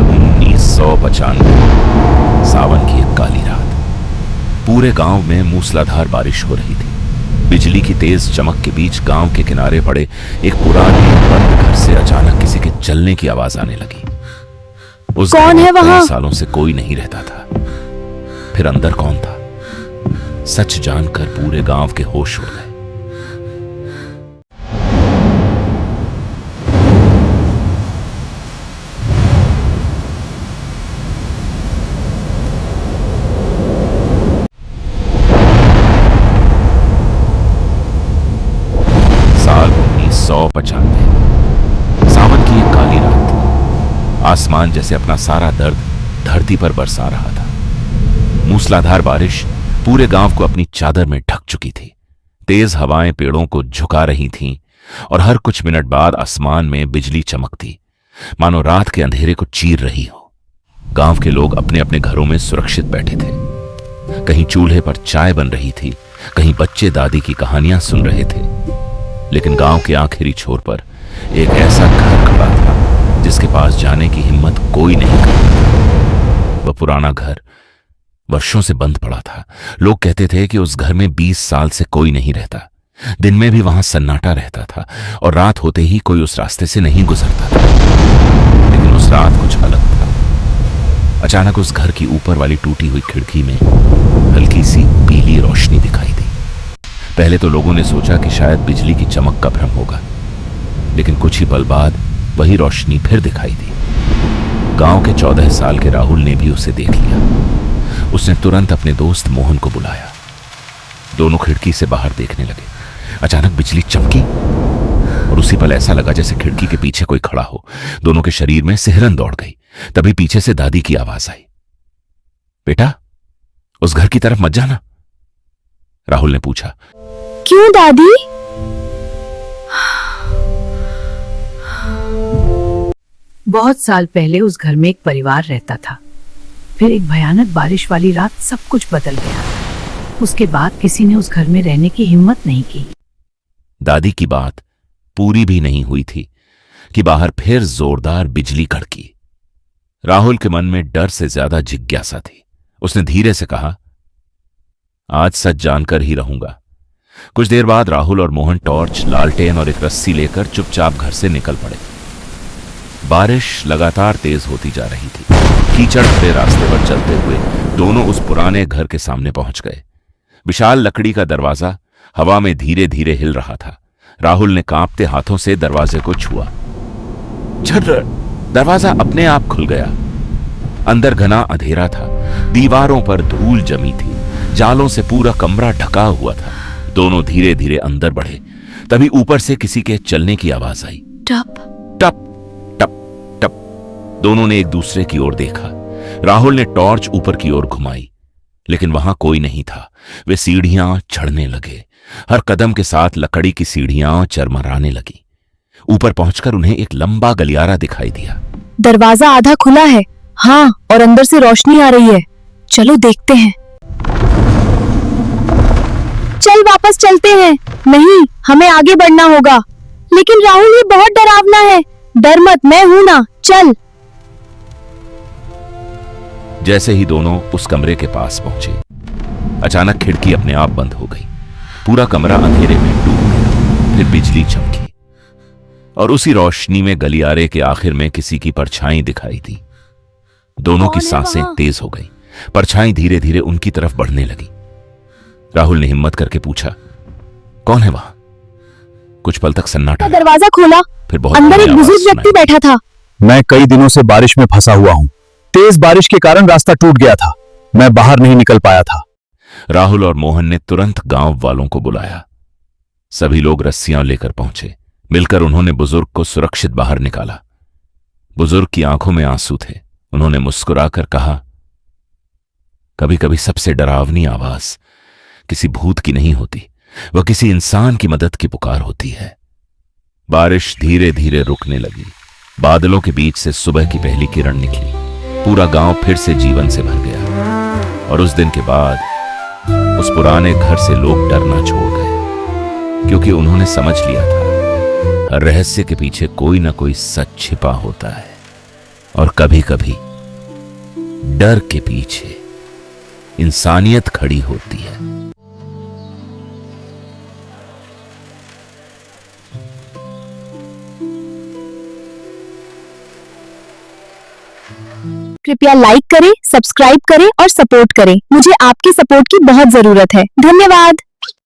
1995 सावन की एक काली रात। पूरे गांव में मूसलाधार बारिश हो रही थी। बिजली की तेज चमक के बीच गांव के किनारे पड़े एक पुराने बंद घर से अचानक किसी के चलने की आवाज आने लगी। उस कौन है वहां? कई सालों से कोई नहीं रहता था। फिर अंदर कौन था? सच जानकर पूरे गांव के होश उड़ गए। साल 1995 सावन की एक काली रात थी। आसमान जैसे अपना सारा दर्द धरती पर बरसा रहा था। मूसलाधार बारिश पूरे गांव को अपनी चादर में ढक चुकी थी। तेज हवाएं पेड़ों को झुका रही थीं और हर कुछ मिनट बाद आसमान में बिजली चमकती, मानो रात के अंधेरे को चीर रही हो। गांव के लोग अपने अपने घरों में सुरक्षित बैठे थे। कहीं चूल्हे पर चाय बन रही थी, कहीं बच्चे दादी की कहानियां सुन रहे थे। लेकिन गांव के आखिरी छोर पर एक ऐसा घर खड़ा था जिसके पास जाने की हिम्मत कोई नहीं करता था। वह पुराना घर वर्षों से बंद पड़ा था। लोग कहते थे कि उस घर में 20 साल से कोई नहीं रहता। दिन में भी वहां सन्नाटा रहता था और रात होते ही कोई उस रास्ते से नहीं गुजरता था। लेकिन उस रात कुछ अलग था। अचानक उस घर की ऊपर वाली टूटी हुई खिड़की में हल्की सी पीली रोशनी दिखाई दी। पहले तो लोगों ने सोचा कि शायद बिजली की चमक का भ्रम होगा, लेकिन कुछ ही पल बाद वही रोशनी फिर दिखाई दी। गांव के 14 साल के राहुल ने भी उसे देख लिया। उसने तुरंत अपने दोस्त मोहन को बुलाया। दोनों खिड़की से बाहर देखने लगे। अचानक बिजली चमकी और उसी पल ऐसा लगा जैसे खिड़की के पीछे कोई खड़ा हो। दोनों के शरीर में सिहरन दौड़ गई। तभी पीछे से दादी की आवाज आई, बेटा उस घर की तरफ मत जाना। राहुल ने पूछा, क्यों दादी? बहुत साल पहले उस घर में एक परिवार रहता था। फिर एक भयानक बारिश वाली रात सब कुछ बदल गया। उसके बाद किसी ने उस घर में रहने की हिम्मत नहीं की। दादी की बात पूरी भी नहीं हुई थी कि बाहर फिर जोरदार बिजली कड़की। राहुल के मन में डर से ज्यादा जिज्ञासा थी। उसने धीरे से कहा, आज सच जानकर ही रहूंगा। कुछ देर बाद राहुल और मोहन टॉर्च, लालटेन और एक रस्सी लेकर चुपचाप घर से निकल पड़े। बारिश लगातार तेज होती जा रही थी। कीचड़ भरे रास्ते पर चलते हुए दोनों उस पुराने घर के सामने पहुंच गए। विशाल लकड़ी का दरवाजा हवा में धीरे धीरे हिल रहा था। राहुल ने कांपते हाथों से दरवाजे को छुआ। झट! दरवाजा अपने आप खुल गया। अंदर घना अंधेरा था। दीवारों पर धूल जमी थी। जालों से पूरा कमरा ढका हुआ था। दोनों धीरे धीरे अंदर बढ़े। तभी ऊपर से किसी के चलने की आवाज आई। टप टप टप टप। दोनों ने एक दूसरे की ओर देखा। राहुल ने टॉर्च ऊपर की ओर घुमाई, लेकिन वहां कोई नहीं था। वे सीढ़ियां चढ़ने लगे। हर कदम के साथ लकड़ी की सीढ़ियां चरमराने लगी। ऊपर पहुंचकर उन्हें एक लंबा गलियारा दिखाई दिया। दरवाजा आधा खुला है। हाँ, और अंदर से रोशनी आ रही है। चलो देखते हैं। चल वापस चलते हैं। नहीं, हमें आगे बढ़ना होगा। लेकिन राहुल, ये बहुत डरावना है। डर मत, मैं हूं ना, चल। जैसे ही दोनों उस कमरे के पास पहुंचे, अचानक खिड़की अपने आप बंद हो गई। पूरा कमरा अंधेरे में डूब गया। फिर बिजली चमकी और उसी रोशनी में गलियारे के आखिर में किसी की परछाई दिखाई दी। दोनों की सांसें तेज हो गई। परछाई धीरे धीरे उनकी तरफ बढ़ने लगी। राहुल ने हिम्मत करके पूछा, कौन है वहां? कुछ पल तक सन्नाटा। दरवाजा खोला। फिर बहुत अंदर एक बुजुर्ग व्यक्ति बैठा था। मैं कई दिनों से बारिश में फंसा हुआ हूं। तेज बारिश के कारण रास्ता टूट गया था। मैं बाहर नहीं निकल पाया था। राहुल और मोहन ने तुरंत गांव वालों को बुलाया। सभी लोग रस्सियां लेकर पहुंचे। मिलकर उन्होंने बुजुर्ग को सुरक्षित बाहर निकाला। बुजुर्ग की आंखों में आंसू थे। उन्होंने मुस्कुराकर कहा, कभी कभी सबसे डरावनी आवाज किसी भूत की नहीं होती, वह किसी इंसान की मदद की पुकार होती है। बारिश धीरे धीरे रुकने लगी। बादलों के बीच से सुबह की पहली किरण निकली। पूरा गांव फिर से जीवन से भर गया और उस दिन के बाद उस पुराने घर से लोग डरना छोड़ गए, क्योंकि उन्होंने समझ लिया था हर रहस्य के पीछे कोई ना कोई सच छिपा होता है। और कभी कभी डर के पीछे इंसानियत खड़ी होती है। कृपया लाइक करें, सब्सक्राइब करें और सपोर्ट करें। मुझे आपके सपोर्ट की बहुत जरूरत है। धन्यवाद।